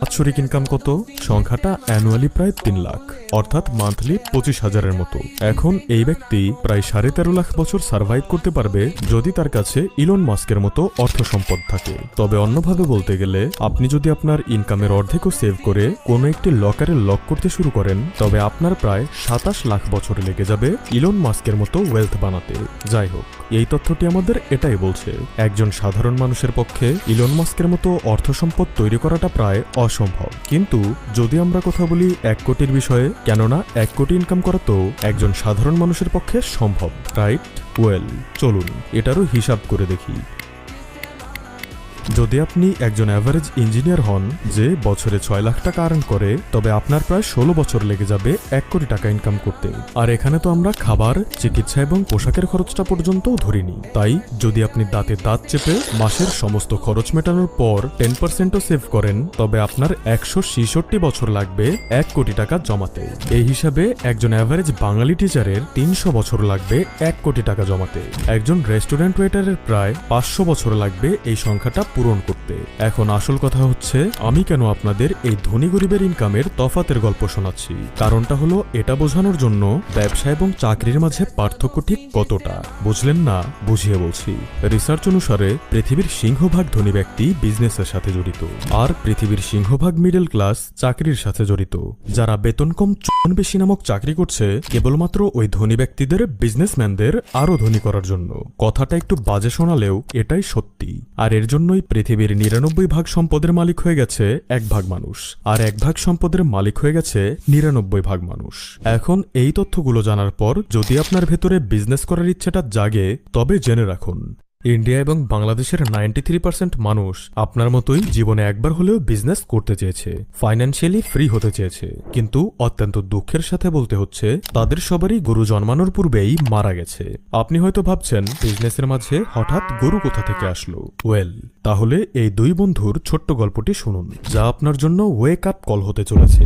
বাৎসরিক ইনকাম কত? সংখ্যাটা অ্যানুয়ালি প্রায় ৩ লাখ, অর্থাৎ মান্থলি ২৫,০০০-এর মতো। এখন এই ব্যক্তি প্রায় ১৩.৫ লাখ বছর সার্ভাইভ করতে পারবে যদি তার কাছে ইলন মাস্কের মতো অর্থ সম্পদ থাকে। তবে অন্যভাবে বলতে গেলে, আপনি যদি আপনার ইনকামের অর্ধেকও সেভ করে কোনো একটি লকারে লক করতে শুরু করেন, তবে আপনার প্রায় ২৭ লাখ বছর লেগে যাবে ইলন মাস্কের মতো ওয়েলথ বানাতে। যাই হোক, এই তথ্যটি আমাদের এটাই বলছে, একজন সাধারণ মানুষের পক্ষে ইলন মাস্কের মতো অর্থ সম্পদ তৈরি করাটা প্রায় অসম্ভব। কিন্তু যদি আমরা কথা বলি ১ কোটির বিষয়ে, কেননা ১ কোটি ইনকাম করা তো একজন সাধারণ মানুষের পক্ষে সম্ভব, রাইট? ওয়েল, চলুন এটারও হিসাব করে দেখি। যদি আপনি একজন অ্যাভারেজ ইঞ্জিনিয়ার হন যে বছরে ৬ লাখ টাকা আর্ন করে, তবে আপনার প্রায় ১৬ বছর লেগে যাবে ১ কোটি টাকা ইনকাম করতে। আর এখানে তো আমরা খাবার, চিকিৎসা এবং পোশাকের খরচটা পর্যন্তও ধরিনি। তাই যদি আপনি দাঁতে দাঁত চেপে মাসের সমস্ত খরচ মেটানোর পর 10%ও সেভ করেন, তবে আপনার ১৬৬ বছর লাগবে ১ কোটি টাকা জমাতে। এই হিসাবে একজন অ্যাভারেজ বাঙালি টিচারের ৩০০ বছর লাগবে ১ কোটি টাকা জমাতে। একজন রেস্টুরেন্ট ওয়েটারের প্রায় ৫০০ বছর লাগবে এই সংখ্যাটা পূরণ করতে। এখন আসল কথা হচ্ছে, আমি কেন আপনাদের এই ধনী গরিবের ইনকামের তফাতের গল্প শোনাচ্ছি। কারণটা হলো এটা বোঝানোর জন্য ব্যবসা এবং চাকরির মাঝে পার্থক্য ঠিক কতটা। বুঝলেন না? বুঝিয়ে বলছি। রিসার্চ অনুসারে পৃথিবীর সিংহভাগ ধনী ব্যক্তি বিজনেসের সাথে জড়িত, আর পৃথিবীর সিংহভাগ মিডল ক্লাস চাকরির সাথে জড়িত। যারা বেতন কম চুন বেশি নামক চাকরি করছে কেবলমাত্র ওই ধনী ব্যক্তিদের, বিজনেসম্যানদের আরো ধনী করার জন্য। কথাটা একটু বাজে শোনালেও এটাই সত্যি। আর এর জন্যই পৃথিবীর ৯৯ ভাগ সম্পদের মালিক হয়ে গেছে ১ ভাগ মানুষ, আর ১ ভাগ সম্পদের মালিক হয়ে গেছে ৯৯ ভাগ মানুষ। এখন এই তথ্যগুলো জানার পর যদি আপনার ভেতরে বিজনেস করার ইচ্ছেটা জাগে, তবে জেনে রাখুন, ইন্ডিয়া এবং বাংলাদেশের 93% মানুষ আপনার মতোই জীবনে একবার হলেও বিজনেস করতে চেয়েছে, ফাইন্যান্সিয়ালি ফ্রি হতে চেয়েছে। কিন্তু অত্যন্ত দুঃখের সাথে বলতে হচ্ছে, তাদের সবারই গরু জন্মানোর পূর্বেই মারা গেছে। আপনি হয়তো ভাবছেন, বিজনেসের মাঝে হঠাৎ গরু কোথা থেকে আসলো? ওয়েল, তাহলে এই দুই বন্ধুর ছোট্ট গল্পটি শুনুন, যা আপনার জন্য ওয়েক আপ কল হতে চলেছে।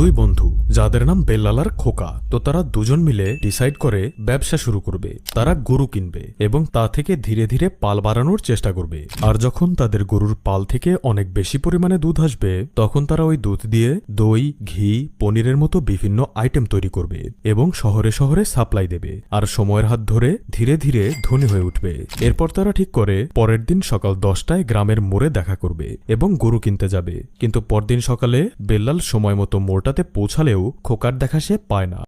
দুই বন্ধু, যাদের নাম বেল্লাল আর খোকা। তো তারা দুজন মিলে ডিসাইড করে ব্যবসা শুরু করবে। তারা গরু কিনবে এবং তা থেকে ধীরে ধীরে পাল বাড়ানোর চেষ্টা করবে। আর যখন তাদের গরুর পাল থেকে অনেক বেশি পরিমাণে দুধ আসবে, তখন তারা ওই দুধ দিয়ে দই, ঘি, পনিরের মতো বিভিন্ন আইটেম তৈরি করবে এবং শহরে শহরে সাপ্লাই দেবে। আর সময়ের হাত ধরে ধীরে ধীরে ধনী হয়ে উঠবে। এরপর তারা ঠিক করে পরের দিন সকাল 10টায় গ্রামের মোড়ে দেখা করবে এবং গরু কিনতে যাবে। কিন্তু পরদিন সকালে বেল্লাল সময় মতো মোড়টাতে পৌঁছালেও খোকার দেখা সে পায় না।